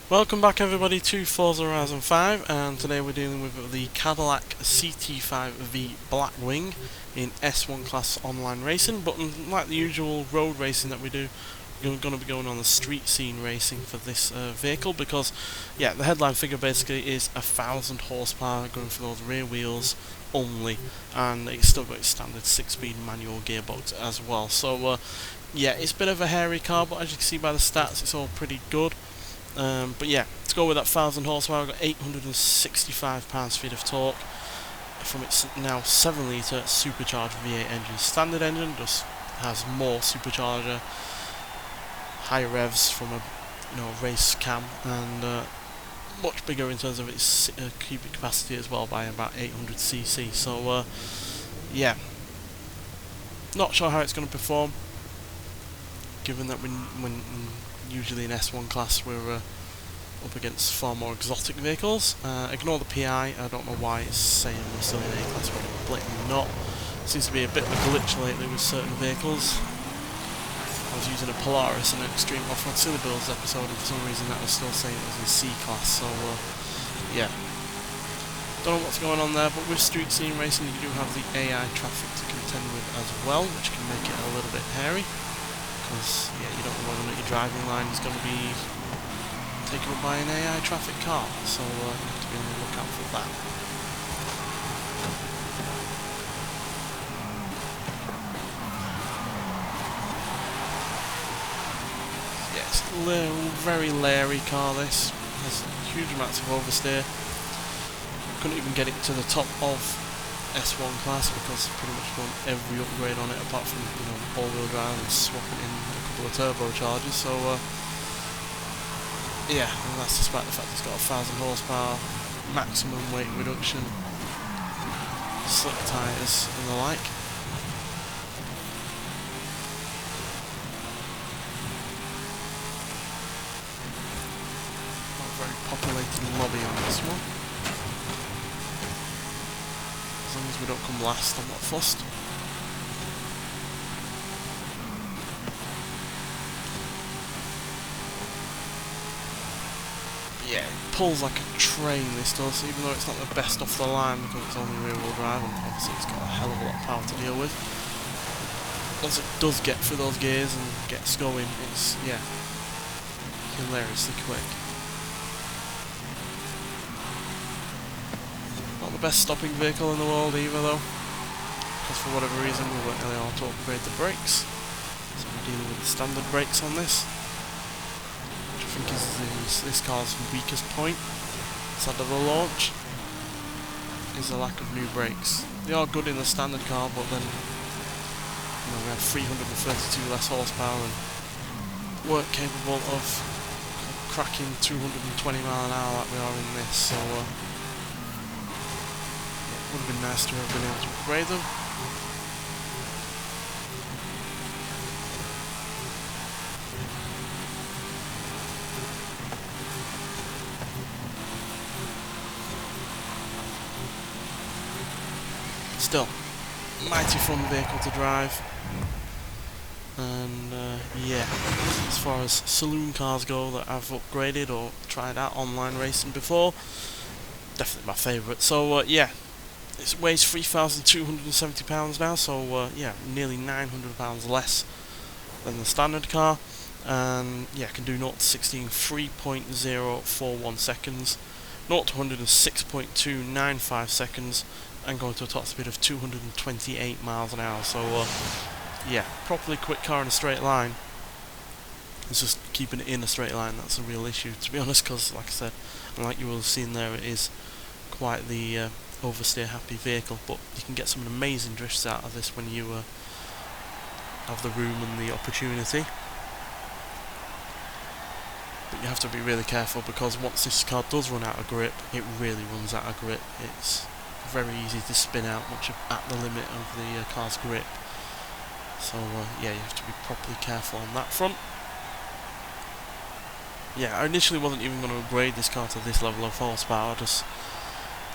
Welcome back everybody to Forza Horizon 5, and today we're dealing with the Cadillac CT5-V Blackwing in S1 class online racing. But unlike the usual road racing that we do, we're going to be going on the street scene racing for this vehicle because, yeah, the headline figure basically is 1,000 horsepower going for those rear wheels only, and it's still got its standard 6-speed manual gearbox as well. So, yeah, it's a bit of a hairy car, but as you can see by the stats, it's all pretty good. But yeah, to go with that 1,000 horsepower, we've got 865 pounds-feet of torque from its now 7 litre supercharged V8 engine. Standard engine just has more supercharger, higher revs from a race cam, and much bigger in terms of its cubic capacity as well by about 800 cc. So yeah, not sure how it's going to perform, given that when usually in S1 class we're up against far more exotic vehicles. Ignore the PI, I don't know why it's saying we're still in A class when we're blatantly not. Seems to be a bit of a glitch lately with certain vehicles. I was using a Polaris in an Extreme Off-Road Silly Builds episode, and for some reason that was still saying it was in C class, so yeah. Don't know what's going on there, but with street scene racing you do have the AI traffic to contend with as well, which can make it a little bit hairy. Because, yeah, you don't know whether or not your driving line is going to be taken up by an AI traffic car, so you have to be on the lookout for that. Yeah, it's a very leery car, this. It has huge amounts of oversteer. Couldn't even get it to the top of S1 class because pretty much done every upgrade on it apart from all-wheel drive and swapping in a couple of turbochargers. So yeah, and that's despite the fact it's got 1,000 horsepower, maximum weight reduction, slick tyres and the like. Not a very populated lobby on this one. As long as we don't come last, I'm not fussed. Yeah, it pulls like a train, this does, even though it's not the best off the line because it's only rear wheel drive, and obviously it's got a hell of a lot of power to deal with. Once it does get through those gears and gets going, it's, yeah, hilariously quick. Not the best stopping vehicle in the world either though, because for whatever reason we weren't really able to upgrade the brakes, so we're dealing with the standard brakes on this, which I think is this car's weakest point inside of the launch, is the lack of new brakes. They are good in the standard car, but then we have 332 less horsepower and weren't capable of cracking 220 mile an hour like we are in this, so would have been nice to have been able to upgrade them. Still, mighty fun vehicle to drive. And yeah, as far as saloon cars go that I've upgraded or tried out online racing before, definitely my favourite. So yeah. It weighs 3,270 pounds now, so yeah, nearly 900 pounds less than the standard car, and yeah, can do 0 to 60 in 3.041 seconds, 0 to 100 in 6.295 seconds, and going to a top speed of 228 miles an hour. So yeah, properly quick car in a straight line. It's just keeping it in a straight line that's a real issue, to be honest, because like I said, and like you will have seen there, it is quite the oversteer happy vehicle, but you can get some amazing drifts out of this when you have the room and the opportunity. But you have to be really careful because once this car does run out of grip, it really runs out of grip. It's very easy to spin out much at the limit of the car's grip. So yeah, you have to be properly careful on that front. Yeah, I initially wasn't even going to upgrade this car to this level of horsepower. Just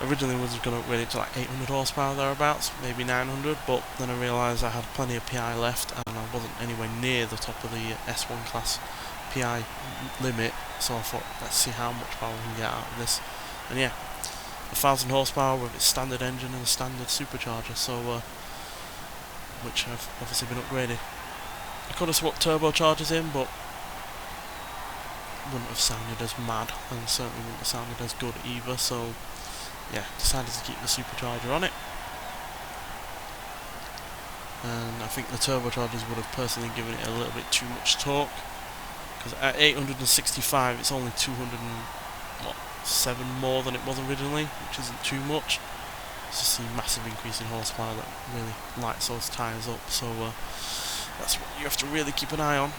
originally was going to upgrade it to like 800 horsepower thereabouts, maybe 900, but then I realised I had plenty of PI left and I wasn't anywhere near the top of the S1 class PPI limit, so I thought let's see how much power we can get out of this. And yeah, 1000 horsepower with its standard engine and a standard supercharger, so which have obviously been upgraded. I could have swapped turbochargers in, but wouldn't have sounded as mad, and certainly wouldn't have sounded as good either, so yeah, decided to keep the supercharger on it. And I think the turbochargers would have personally given it a little bit too much torque, because at 865 it's only 207 more than it was originally, which isn't too much. It's just a massive increase in horsepower that really lights those tyres up, so that's what you have to really keep an eye on.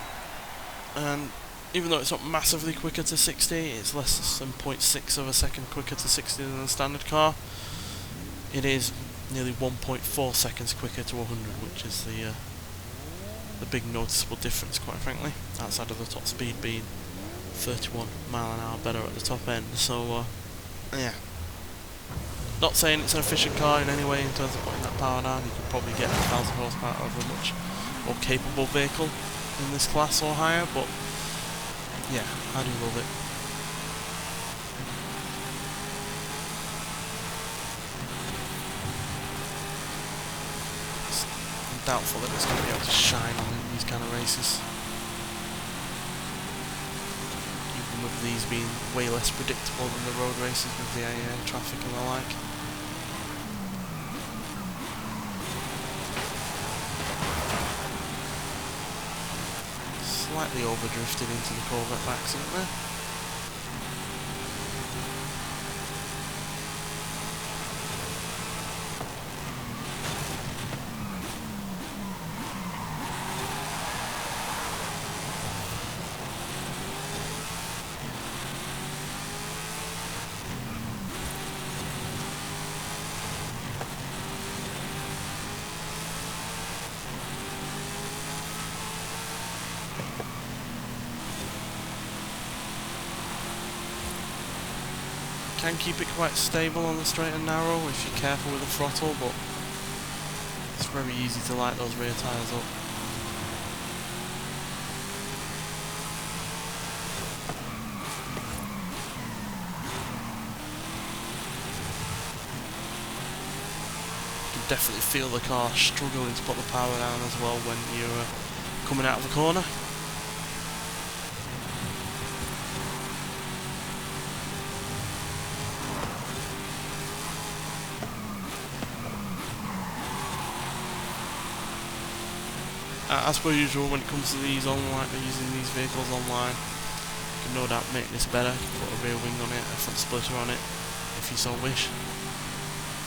And even though it's not massively quicker to 60, it's less than 0.6 of a second quicker to 60 than a standard car. It is nearly 1.4 seconds quicker to 100, which is the big noticeable difference, quite frankly, outside of the top speed being 31 mile an hour better at the top end. So yeah, not saying it's an efficient car in any way in terms of putting that power down. You can probably get 1000 horsepower out of a much more capable vehicle in this class or higher, but yeah, I do love it. I'm doubtful that it's going to be able to shine on these kind of races, even with these being way less predictable than the road races with the traffic and the like. Slightly overdrifted into the Corvette by accident there. Can keep it quite stable on the straight and narrow if you're careful with the throttle, but it's very easy to light those rear tyres up. You can definitely feel the car struggling to put the power down as well when you're coming out of the corner. As per usual, when it comes to these online, using these vehicles online, you can no doubt make this better. You can put a rear wing on it, a front splitter on it, if you so wish.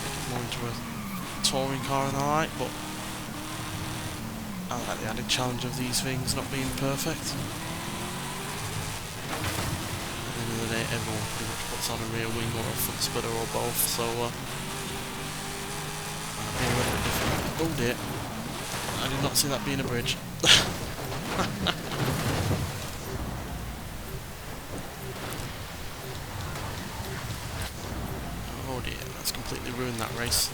Make it more into a touring car and the like, but I like the added challenge of these things not being perfect. At the end of the day, everyone pretty much puts on a rear wing or a front splitter or both, so might be a little bit different. Oh dear. I did not see that being a bridge. Oh dear, that's completely ruined that race.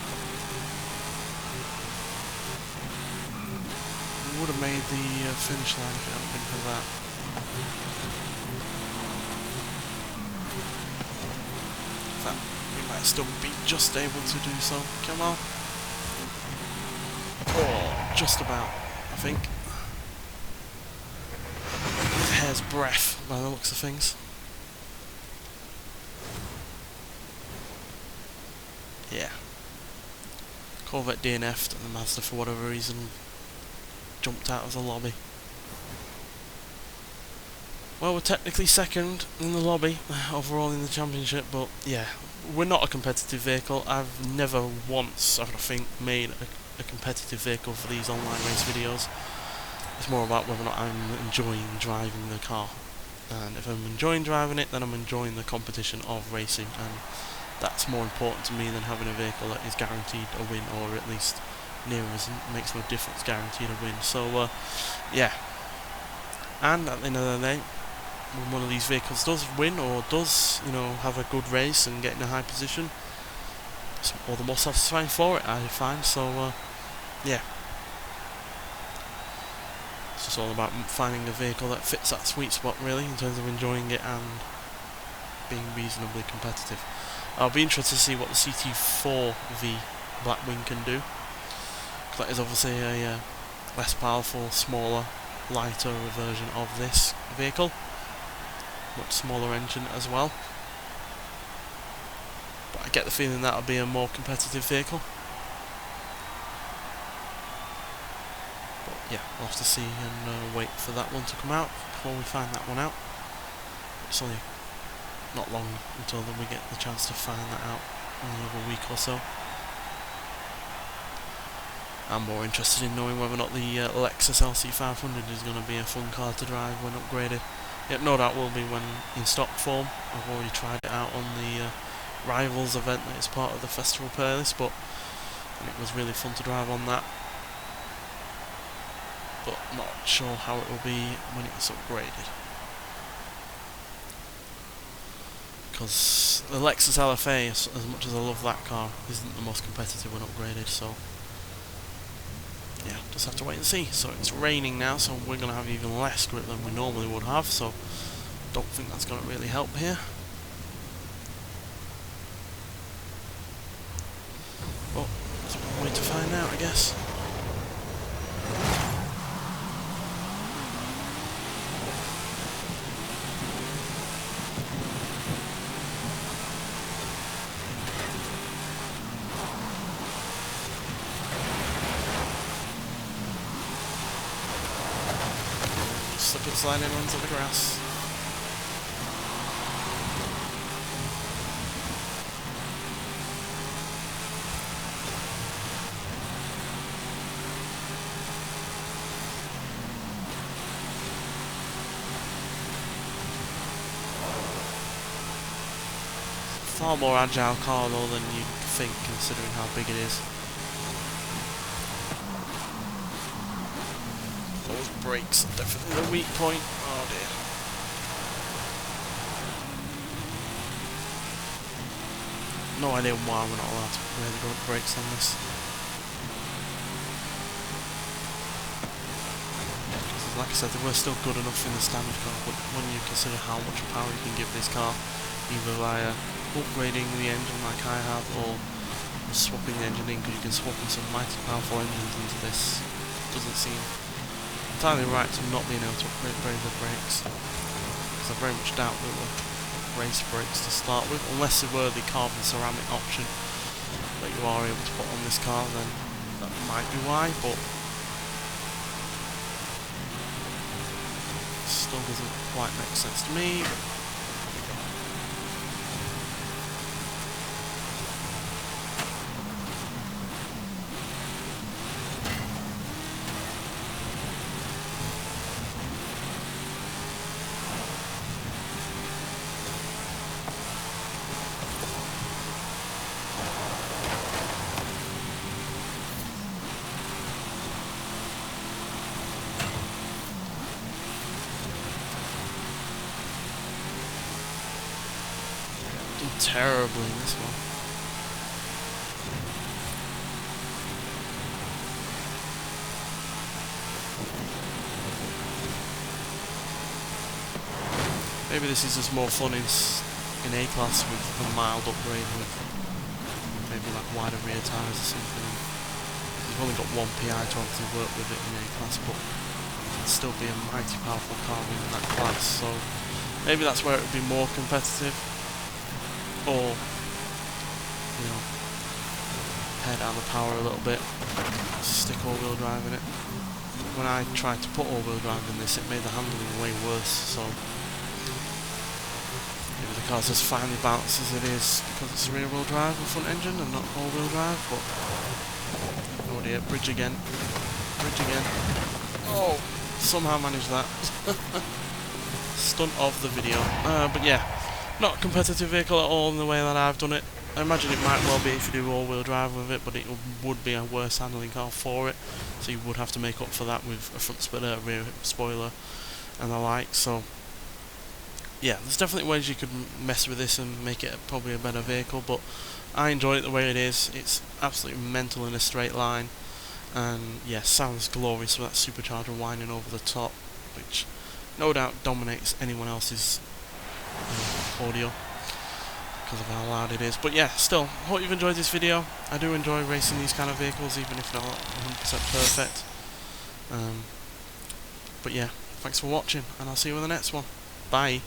We would have made the finish line if it hadn't been for that. In fact, we might still be just able to do so. Come on. Oh, just about, I think. A hair's breadth by the looks of things. Yeah. Corvette DNF'd and the Mazda, for whatever reason, jumped out of the lobby. Well, we're technically second in the lobby overall in the championship, but yeah, we're not a competitive vehicle. I've never once, I think, made a competitive vehicle for these online race videos. It's more about whether or not I'm enjoying driving the car, and if I'm enjoying driving it, then I'm enjoying the competition of racing, and that's more important to me than having a vehicle that is guaranteed a win, or at least near as makes no difference, guaranteed a win. So yeah, and at the end of the day, when one of these vehicles does win or does, you know, have a good race and get in a high position, it's all the more satisfying for it, I find. So yeah, it's just all about finding a vehicle that fits that sweet spot really in terms of enjoying it and being reasonably competitive. I'll be interested to see what the CT5-V Blackwing can do. That is obviously a less powerful, smaller, lighter version of this vehicle. Much smaller engine as well. But I get the feeling that'll be a more competitive vehicle. But yeah, we'll have to see and wait for that one to come out before we find that one out. It's only not long until then we get the chance to find that out in another week or so. I'm more interested in knowing whether or not the Lexus LC500 is going to be a fun car to drive when upgraded. Yep, no doubt will be when in stock form. I've already tried it out on the Rivals event that is part of the festival playlist, but it was really fun to drive on that. But not sure how it will be when it's upgraded. Because the Lexus LFA, as much as I love that car, isn't the most competitive when upgraded, so yeah, just have to wait and see. So it's raining now, so we're going to have even less grip than we normally would have, so don't think that's going to really help here. But there's one way to find out, I guess. Slip and slide in onto the grass. Far more agile car though than you'd think, considering how big it is. Those brakes are definitely the weak point. Oh dear. No idea why we're not allowed to really go with brakes on this. Like I said, they were still good enough in the standard car, but when you consider how much power you can give this car, either via upgrading the engine like I have, or swapping the engine in, because you can swap in some mighty powerful engines into this, doesn't seem entirely right to not being able to upgrade the brakes, because I very much doubt they were race brakes to start with, unless they were the carbon ceramic option that you are able to put on this car, then that might be why, but still doesn't quite make sense to me. Terribly in this one. Maybe this is just more fun in A-Class with a mild upgrade with maybe like wider rear tyres or something. You've only got one PI to obviously work with it in A-Class, but it'd still be a mighty powerful car in that class, so maybe that's where it would be more competitive. Or, you know, pare down the power a little bit, stick all-wheel drive in it. When I tried to put all-wheel drive in this, it made the handling way worse, so maybe the car's as finely balanced as it is because it's rear-wheel drive and front engine and not all-wheel drive, but oh dear, bridge again. Oh, somehow managed that. Stunt of the video. But yeah. Not a competitive vehicle at all in the way that I've done it. I imagine it might well be if you do all-wheel drive with it, but it would be a worse handling car for it, so you would have to make up for that with a front splitter, a rear spoiler, and the like. So yeah, there's definitely ways you could mess with this and make it probably a better vehicle, but I enjoy it the way it is. It's absolutely mental in a straight line. and yeah, sounds glorious with that supercharger whining over the top, which no doubt dominates anyone else's audio because of how loud it is. But yeah, still, hope you've enjoyed this video. I do enjoy racing these kind of vehicles, even if not 100% perfect. But yeah, thanks for watching, and I'll see you in the next one. Bye.